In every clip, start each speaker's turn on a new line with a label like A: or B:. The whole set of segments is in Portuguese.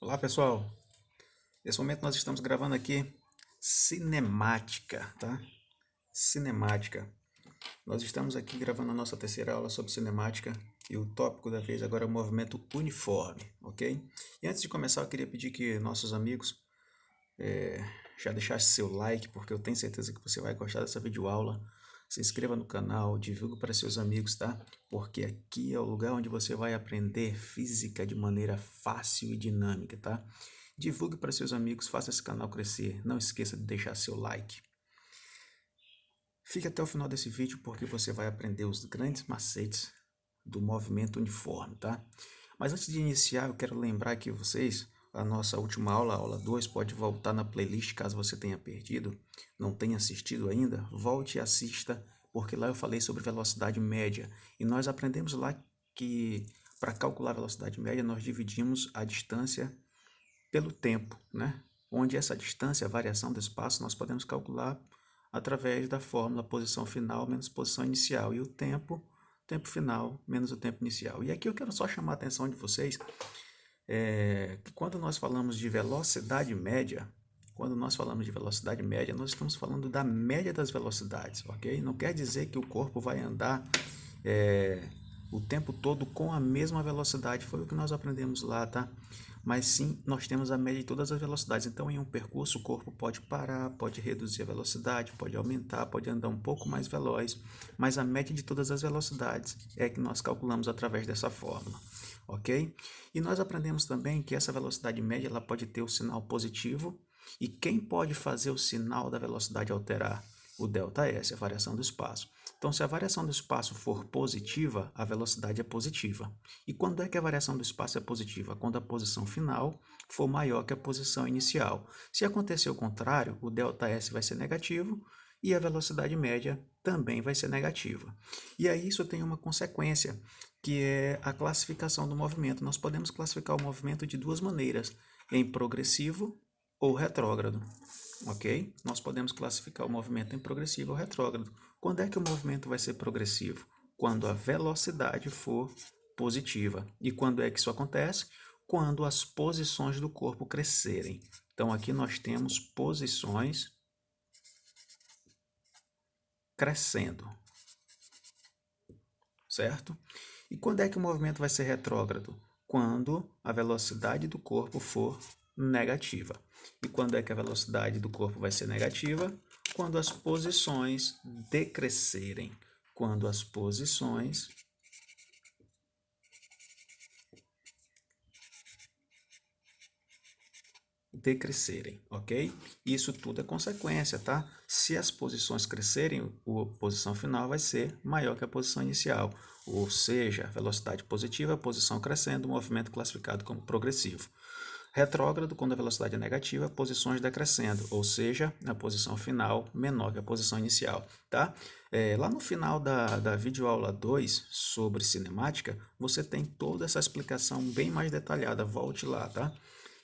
A: Olá pessoal, nesse momento nós estamos gravando aqui cinemática, tá? Cinemática. Nós estamos aqui gravando a nossa terceira aula sobre cinemática e o tópico da vez agora é o movimento uniforme, ok? E antes de começar eu queria pedir que nossos amigos já deixassem seu like, porque eu tenho certeza que você vai gostar dessa videoaula. Se inscreva no canal, divulgue para seus amigos, tá? Porque aqui é o lugar onde você vai aprender física de maneira fácil e dinâmica, tá? Divulgue para seus amigos, faça esse canal crescer. Não esqueça de deixar seu like. Fique até o final desse vídeo porque você vai aprender os grandes macetes do movimento uniforme, tá? Mas antes de iniciar, eu quero lembrar que vocês, a nossa última aula, a aula 2, pode voltar na playlist caso você tenha perdido, não tenha assistido ainda, volte e assista, porque lá eu falei sobre velocidade média e nós aprendemos lá que para calcular a velocidade média nós dividimos a distância pelo tempo, né? Onde essa distância, a variação do espaço, nós podemos calcular através da fórmula posição final menos posição inicial. E o tempo final menos o tempo inicial. E aqui eu quero só chamar a atenção de vocês que quando nós falamos de velocidade média, nós estamos falando da média das velocidades, ok? Não quer dizer que o corpo vai andar o tempo todo com a mesma velocidade, foi o que nós aprendemos lá, tá? Mas sim, nós temos a média de todas as velocidades. Então, em um percurso, o corpo pode parar, pode reduzir a velocidade, pode aumentar, pode andar um pouco mais veloz, mas a média de todas as velocidades é que nós calculamos através dessa fórmula, ok? E nós aprendemos também que essa velocidade média ela pode ter o sinal positivo, e quem pode fazer o sinal da velocidade alterar? O ΔS, a variação do espaço. Então, se a variação do espaço for positiva, a velocidade é positiva. E quando é que a variação do espaço é positiva? Quando a posição final for maior que a posição inicial. Se acontecer o contrário, o ΔS vai ser negativo e a velocidade média também vai ser negativa. E aí isso tem uma consequência, que é a classificação do movimento. Nós podemos classificar o movimento de duas maneiras, em progressivo ou retrógrado. Ok? Nós podemos classificar o movimento em progressivo ou retrógrado. Quando é que o movimento vai ser progressivo? Quando a velocidade for positiva. E quando é que isso acontece? Quando as posições do corpo crescerem. Então aqui nós temos posições crescendo, certo? E quando é que o movimento vai ser retrógrado? Quando a velocidade do corpo for negativa. E quando é que a velocidade do corpo vai ser negativa? Quando as posições decrescerem. Quando as posições decrescerem, ok? Isso tudo é consequência, tá? Se as posições crescerem, a posição final vai ser maior que a posição inicial, ou seja, velocidade positiva, posição crescendo, movimento classificado como progressivo. Retrógrado, quando a velocidade é negativa, posições decrescendo, ou seja, a posição final menor que a posição inicial, tá? Lá no final da videoaula 2 sobre cinemática, você tem toda essa explicação bem mais detalhada, volte lá, tá?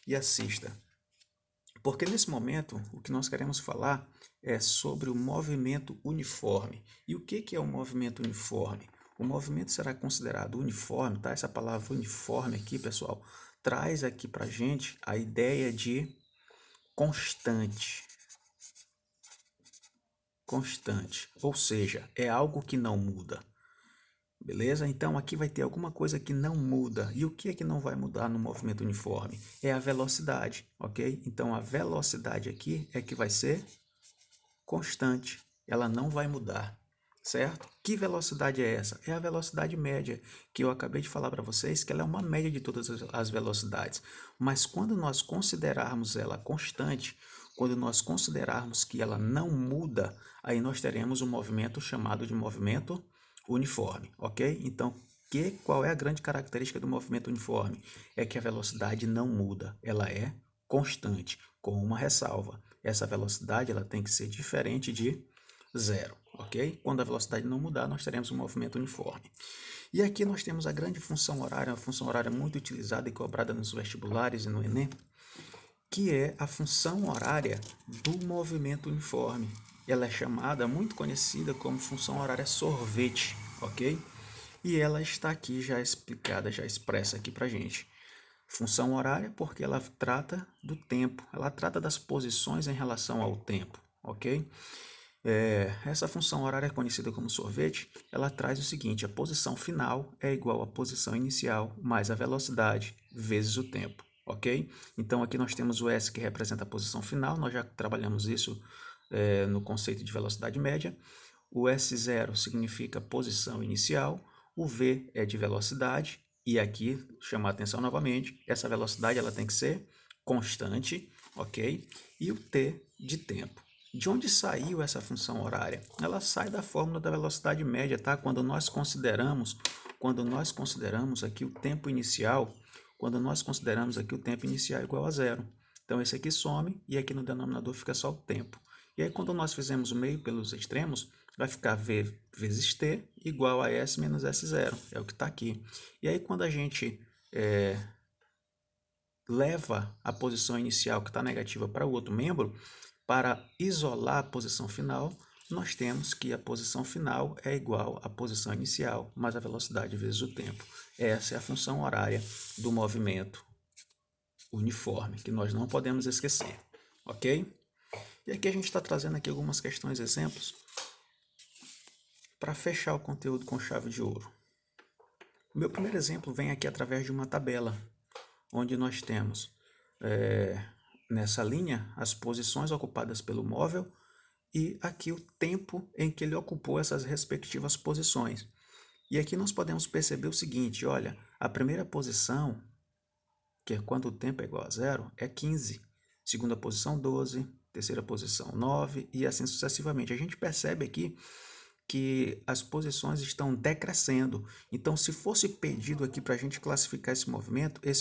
A: E assista. Porque nesse momento, o que nós queremos falar é sobre o movimento uniforme. E o que é o movimento uniforme? O movimento será considerado uniforme, tá? Essa palavra uniforme aqui, pessoal, traz aqui para gente a ideia de constante. Constante, ou seja, é algo que não muda. Beleza? Então aqui vai ter alguma coisa que não muda. E o que é que não vai mudar no movimento uniforme? É a velocidade, ok? Então a velocidade aqui é que vai ser constante. Ela não vai mudar, certo? Que velocidade é essa? É a velocidade média, que eu acabei de falar para vocês que ela é uma média de todas as velocidades. Mas quando nós considerarmos ela constante, quando nós considerarmos que ela não muda, aí nós teremos um movimento chamado de movimento uniforme, ok? Então, qual é a grande característica do movimento uniforme? É que a velocidade não muda, ela é constante, com uma ressalva. Essa velocidade ela tem que ser diferente de zero, ok? Quando a velocidade não mudar, nós teremos um movimento uniforme. E aqui nós temos a grande função horária, uma função horária muito utilizada e cobrada nos vestibulares e no Enem, que é a função horária do movimento uniforme. Ela é chamada, muito conhecida como função horária sorvete, ok? E ela está aqui já explicada, já expressa aqui para gente. Função horária porque ela trata do tempo, ela trata das posições em relação ao tempo, ok? Essa função horária conhecida como sorvete, ela traz o seguinte: a posição final é igual à posição inicial mais a velocidade vezes o tempo, ok? Então aqui nós temos o S que representa a posição final, nós já trabalhamos isso no conceito de velocidade média. O S0 significa posição inicial, o V é de velocidade, e aqui chamar a atenção novamente, essa velocidade ela tem que ser constante, ok? E o T de tempo. De onde saiu essa função horária? Ela sai da fórmula da velocidade média, tá? Quando nós consideramos aqui o tempo inicial, igual a zero. Então esse aqui some e aqui no denominador fica só o tempo. E aí quando nós fizermos o meio pelos extremos, vai ficar V vezes T igual a S menos S0, é o que está aqui. E aí quando a gente leva a posição inicial que está negativa para o outro membro, para isolar a posição final, nós temos que a posição final é igual à posição inicial, mais a velocidade vezes o tempo. Essa é a função horária do movimento uniforme, que nós não podemos esquecer, ok? E aqui a gente está trazendo aqui algumas questões, exemplos, para fechar o conteúdo com chave de ouro. O meu primeiro exemplo vem aqui através de uma tabela, onde nós temos nessa linha as posições ocupadas pelo móvel e aqui o tempo em que ele ocupou essas respectivas posições. E aqui nós podemos perceber o seguinte, olha, a primeira posição, que é quando o tempo é igual a zero, é 15. Segunda posição, 12. Terceira posição, 9. E assim sucessivamente. A gente percebe aqui que as posições estão decrescendo. Então, se fosse pedido aqui para a gente classificar esse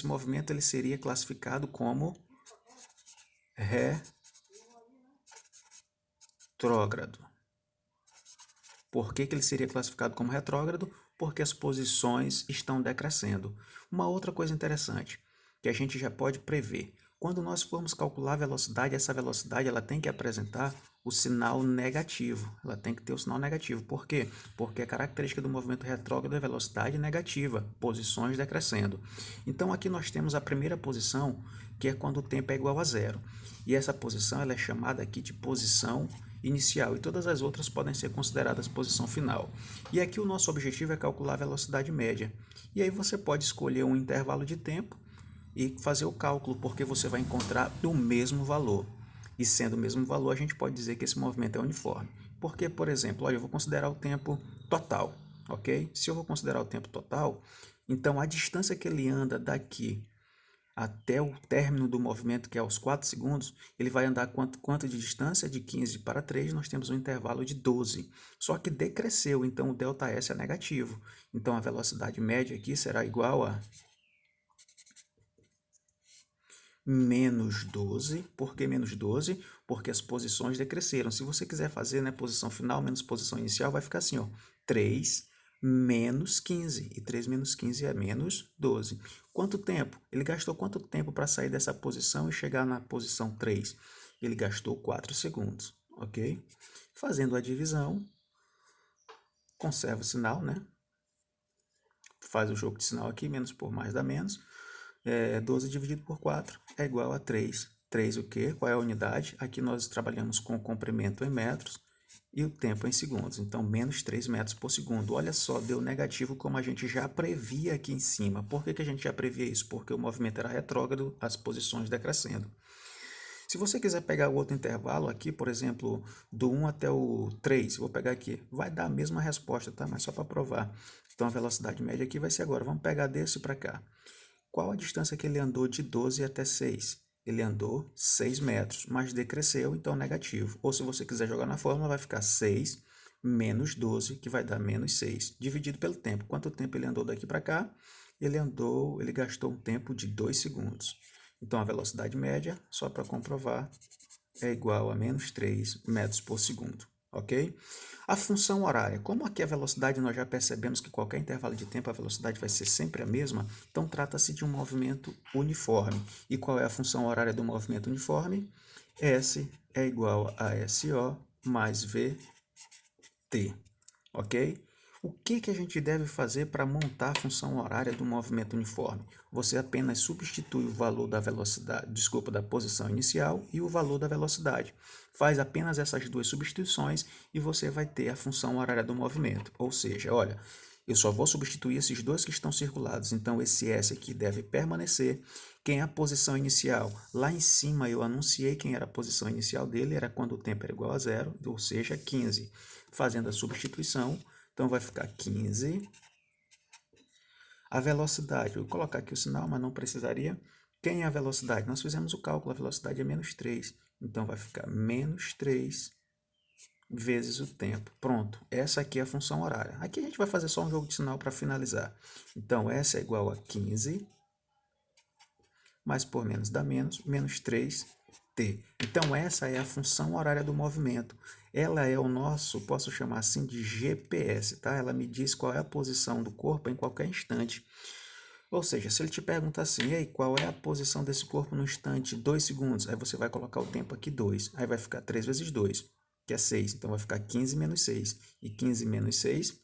A: movimento ele seria classificado como retrógrado. Por que ele seria classificado como retrógrado? Porque as posições estão decrescendo. Uma outra coisa interessante, que a gente já pode prever. Quando nós formos calcular a velocidade, essa velocidade ela tem que apresentar o sinal negativo. Ela tem que ter o sinal negativo. Por quê? Porque a característica do movimento retrógrado é velocidade negativa, posições decrescendo. Então aqui nós temos a primeira posição, que é quando o tempo é igual a zero. E essa posição ela é chamada aqui de posição inicial, e todas as outras podem ser consideradas posição final. E aqui o nosso objetivo é calcular a velocidade média. E aí você pode escolher um intervalo de tempo e fazer o cálculo, porque você vai encontrar o mesmo valor. E sendo o mesmo valor, a gente pode dizer que esse movimento é uniforme. Porque, por exemplo, olha, eu vou considerar o tempo total, ok? Se eu vou considerar o tempo total, então a distância que ele anda daqui até o término do movimento, que é aos 4 segundos, ele vai andar quanto de distância? De 15 para 3, nós temos um intervalo de 12. Só que decresceu, então o ΔS é negativo. Então a velocidade média aqui será igual a menos 12. Por que menos 12? Porque as posições decresceram. Se você quiser fazer, né, posição final menos posição inicial, vai ficar assim, ó, 3 menos 15. E 3 menos 15 é menos 12. Quanto tempo? Ele gastou quanto tempo para sair dessa posição e chegar na posição 3? Ele gastou 4 segundos, ok? Fazendo a divisão, conserva o sinal, né? Faz o jogo de sinal aqui, menos por mais dá menos. 12 dividido por 4 é igual a 3. 3 o quê? Qual é a unidade? Aqui nós trabalhamos com o comprimento em metros e o tempo em segundos. Então, menos 3 metros por segundo. Olha só, deu negativo como a gente já previa aqui em cima. Por que a gente já previa isso? Porque o movimento era retrógrado, as posições decrescendo. Se você quiser pegar o outro intervalo aqui, por exemplo, do 1 até o 3, vou pegar aqui, vai dar a mesma resposta, tá? Mas só para provar. Então, a velocidade média aqui vai ser agora. Vamos pegar desse para cá. Qual a distância que ele andou de 12 até 6? Ele andou 6 metros, mas decresceu, então negativo. Ou se você quiser jogar na fórmula, vai ficar 6 menos 12, que vai dar menos 6, dividido pelo tempo. Quanto tempo ele andou daqui para cá? Ele gastou um tempo de 2 segundos. Então, a velocidade média, só para comprovar, é igual a menos 3 metros por segundo, ok? A função horária, como aqui a velocidade nós já percebemos que qualquer intervalo de tempo a velocidade vai ser sempre a mesma, então trata-se de um movimento uniforme. E qual é a função horária do movimento uniforme? S é igual a SO mais VT, ok? O que a gente deve fazer para montar a função horária do movimento uniforme? Você apenas substitui o valor da velocidade, desculpa, da posição inicial e o valor da velocidade. Faz apenas essas duas substituições e você vai ter a função horária do movimento. Ou seja, olha, eu só vou substituir esses dois que estão circulados, então esse S aqui deve permanecer. Quem é a posição inicial? Lá em cima eu anunciei quem era a posição inicial dele, era quando o tempo era igual a zero, ou seja, 15. Fazendo a substituição, então vai ficar 15. A velocidade, eu vou colocar aqui o sinal, mas não precisaria. Quem é a velocidade? Nós fizemos o cálculo, a velocidade é menos 3. Então vai ficar menos 3 vezes o tempo. Pronto, essa aqui é a função horária. Aqui a gente vai fazer só um jogo de sinal para finalizar. Então, essa é igual a 15, mais por menos dá menos, menos 3t. Então, essa é a função horária do movimento. Ela é o nosso, posso chamar assim, de GPS, tá? Ela me diz qual é a posição do corpo em qualquer instante. Ou seja, se ele te pergunta assim, ei, qual é a posição desse corpo no instante 2 segundos? Aí você vai colocar o tempo aqui 2. Aí vai ficar 3 vezes 2, que é 6. Então vai ficar 15 menos 6. E 15 menos 6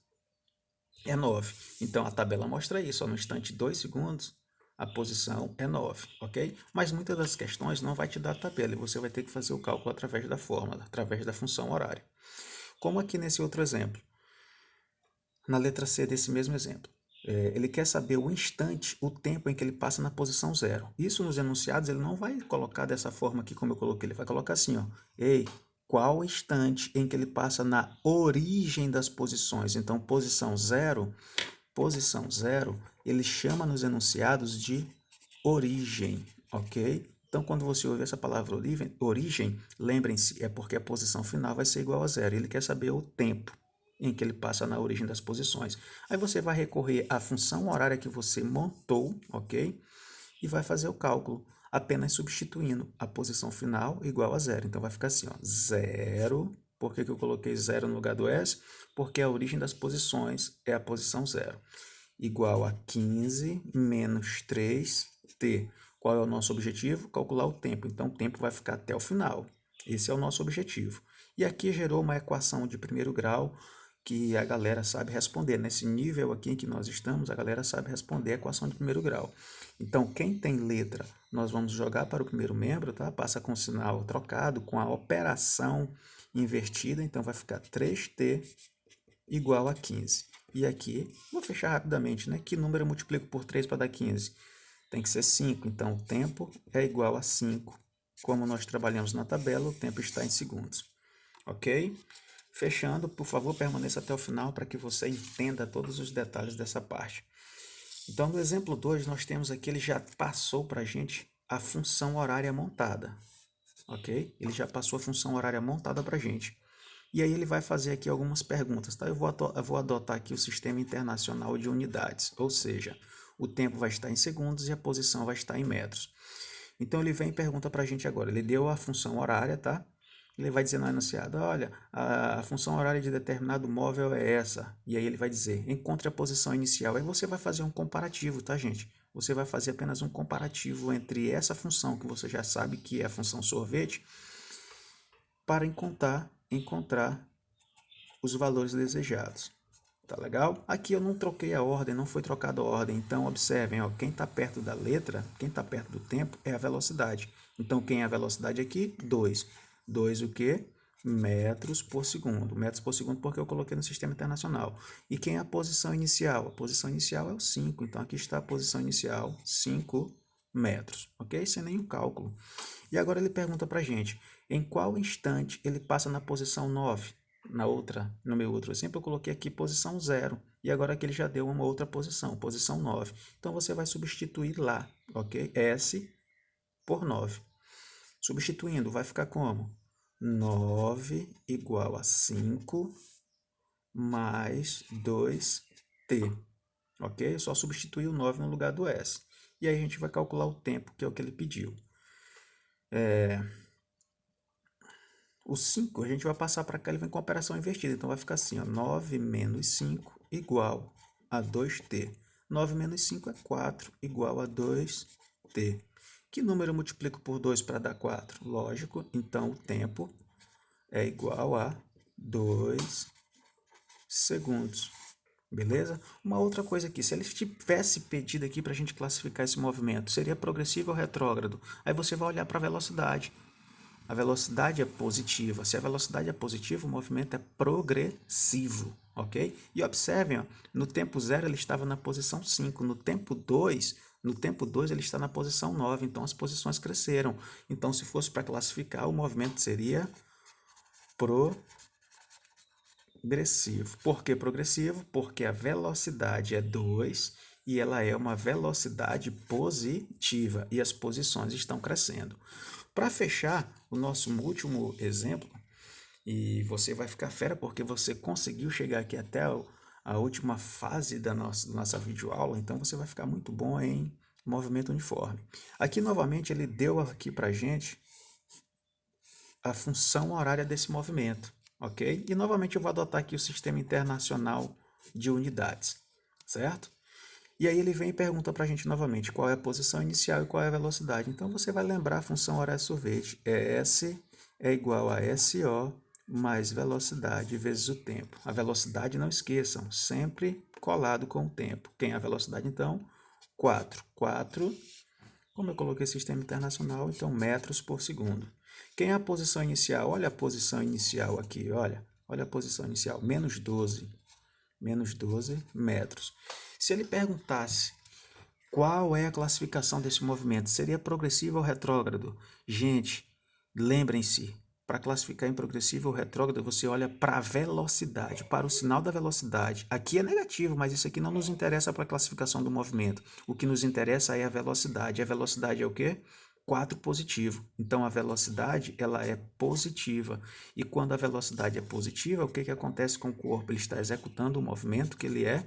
A: é 9. Então a tabela mostra isso. Ó, no instante 2 segundos, a posição é 9, ok? Mas muitas das questões não vai te dar a tabela. E você vai ter que fazer o cálculo através da fórmula, através da função horária. Como aqui nesse outro exemplo. Na letra C desse mesmo exemplo. Ele quer saber o instante, o tempo em que ele passa na posição zero. Isso nos enunciados ele não vai colocar dessa forma aqui como eu coloquei, ele vai colocar assim, ó. Ei, qual o instante em que ele passa na origem das posições? Então, posição zero, ele chama nos enunciados de origem, ok? Então, quando você ouve essa palavra origem, lembrem-se, é porque a posição final vai ser igual a zero. Ele quer saber o tempo em que ele passa na origem das posições. Aí você vai recorrer à função horária que você montou, ok? E vai fazer o cálculo, apenas substituindo a posição final igual a zero. Então vai ficar assim, ó, zero. Por que eu coloquei zero no lugar do S? Porque a origem das posições é a posição zero. Igual a 15 menos 3t. Qual é o nosso objetivo? Calcular o tempo. Então o tempo vai ficar até o final. Esse é o nosso objetivo. E aqui gerou uma equação de primeiro grau que a galera sabe responder. Nesse nível aqui em que nós estamos, a galera sabe responder a equação de primeiro grau. Então, quem tem letra, nós vamos jogar para o primeiro membro, tá? Passa com o sinal trocado, com a operação invertida. Então, vai ficar 3t igual a 15. E aqui, vou fechar rapidamente, né? Que número eu multiplico por 3 para dar 15? Tem que ser 5. Então, o tempo é igual a 5. Como nós trabalhamos na tabela, o tempo está em segundos. Ok? Fechando, por favor, permaneça até o final para que você entenda todos os detalhes dessa parte. Então, no exemplo 2, nós temos aqui, ele já passou para a gente a função horária montada. Ok? Ele já passou a função horária montada para a gente. E aí ele vai fazer aqui algumas perguntas, tá? Eu vou adotar aqui o Sistema Internacional de Unidades, ou seja, o tempo vai estar em segundos e a posição vai estar em metros. Então ele vem e pergunta para a gente agora, ele deu a função horária, tá? Ele vai dizer no enunciado, olha, a função horária de determinado móvel é essa. E aí ele vai dizer, encontre a posição inicial. Aí você vai fazer um comparativo, tá, gente? Você vai fazer apenas um comparativo entre essa função, que você já sabe que é a função sorvete, para encontrar os valores desejados. Tá legal? Aqui eu não troquei a ordem, não foi trocada a ordem. Então, observem, ó, quem está perto da letra, quem está perto do tempo é a velocidade. Então, quem é a velocidade aqui? 2. 2 o quê? Metros por segundo. Metros por segundo porque eu coloquei no Sistema Internacional. E quem é a posição inicial? A posição inicial é o 5. Então, aqui está a posição inicial, 5 metros. Ok? Sem nenhum cálculo. E agora ele pergunta para a gente, em qual instante ele passa na posição 9? No meu outro exemplo, eu coloquei aqui posição 0. E agora que ele já deu uma outra posição, posição 9. Então, você vai substituir lá, ok? S por 9. Substituindo, vai ficar como? 9 igual a 5 mais 2t. Ok? Eu só substituir o 9 no lugar do S. E aí a gente vai calcular o tempo, que é o que ele pediu. O 5 a gente vai passar para cá, ele vem com a operação invertida. Então vai ficar assim, ó, 9 menos 5 igual a 2t. 9 menos 5 é 4, igual a 2t. Que número eu multiplico por 2 para dar 4? Lógico, então o tempo é igual a 2 segundos. Beleza? Uma outra coisa aqui, se ele tivesse pedido aqui para a gente classificar esse movimento, seria progressivo ou retrógrado? Aí você vai olhar para a velocidade. A velocidade é positiva. Se a velocidade é positiva, o movimento é progressivo, ok? E observem, ó, no tempo 0 ele estava na posição 5, no tempo 2 ele está na posição 9, então as posições cresceram. Então, se fosse para classificar, o movimento seria progressivo. Por que progressivo? Porque a velocidade é 2 e ela é uma velocidade positiva e as posições estão crescendo. Para fechar o nosso último exemplo, e você vai ficar fera porque você conseguiu chegar aqui até a última fase da nossa videoaula, então você vai ficar muito bom em movimento uniforme. Aqui novamente ele deu aqui para gente a função horária desse movimento, ok? E novamente eu vou adotar aqui o Sistema Internacional de Unidades, certo? E aí ele vem e pergunta para a gente novamente qual é a posição inicial e qual é a velocidade. Então você vai lembrar a função horária sorvete. S é igual a SO mais velocidade vezes o tempo. A velocidade, não esqueçam, sempre colado com o tempo. Quem é a velocidade então? 4. 4, como eu coloquei sistema internacional, então metros por segundo. Quem é a posição inicial? Olha a posição inicial aqui, olha a posição inicial, menos 12 metros. Se ele perguntasse qual é a classificação desse movimento, seria progressivo ou retrógrado? Gente, lembrem-se, para classificar em progressivo ou retrógrado, você olha para a velocidade, para o sinal da velocidade. Aqui é negativo, mas isso aqui não nos interessa para a classificação do movimento. O que nos interessa é a velocidade. A velocidade é o quê? 4 positivo. Então a velocidade ela é positiva. E quando a velocidade é positiva, o que acontece com o corpo? Ele está executando um movimento que ele é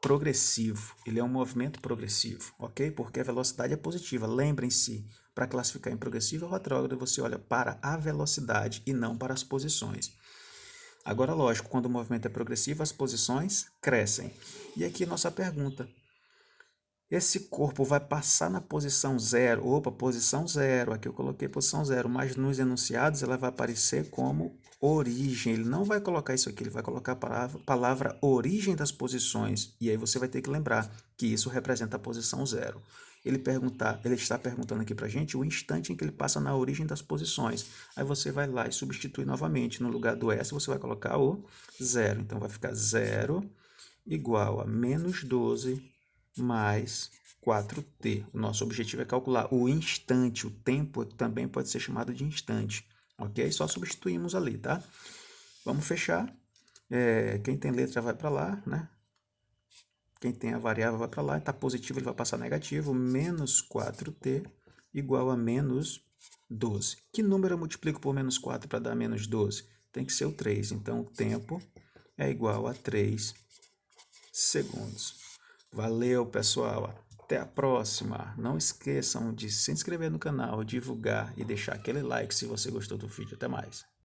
A: progressivo. Ele é um movimento progressivo, ok? Porque a velocidade é positiva. Lembrem-se, para classificar em progressivo ou retrógrado, você olha para a velocidade e não para as posições. Agora, lógico, quando o movimento é progressivo, as posições crescem. E aqui nossa pergunta. Esse corpo vai passar na posição 0. Opa, posição 0. Aqui eu coloquei posição 0, mas nos enunciados ela vai aparecer como origem. Ele não vai colocar isso aqui, ele vai colocar a palavra origem das posições. E aí você vai ter que lembrar que isso representa a posição 0. Ele está perguntando aqui para a gente o instante em que ele passa na origem das posições. Aí você vai lá e substitui novamente. No lugar do S você vai colocar o 0. Então vai ficar 0 igual a menos 12 mais 4t. O nosso objetivo é calcular o instante, o tempo também pode ser chamado de instante, ok? Só substituímos ali, tá? Vamos fechar. Quem tem letra vai para lá, né? Quem tem a variável vai para lá, está positivo ele vai passar negativo, menos 4t igual a menos 12. Que número eu multiplico por menos 4 para dar menos 12? Tem que ser o 3, então o tempo é igual a 3 segundos. Valeu, pessoal. Até a próxima. Não esqueçam de se inscrever no canal, divulgar e deixar aquele like se você gostou do vídeo. Até mais.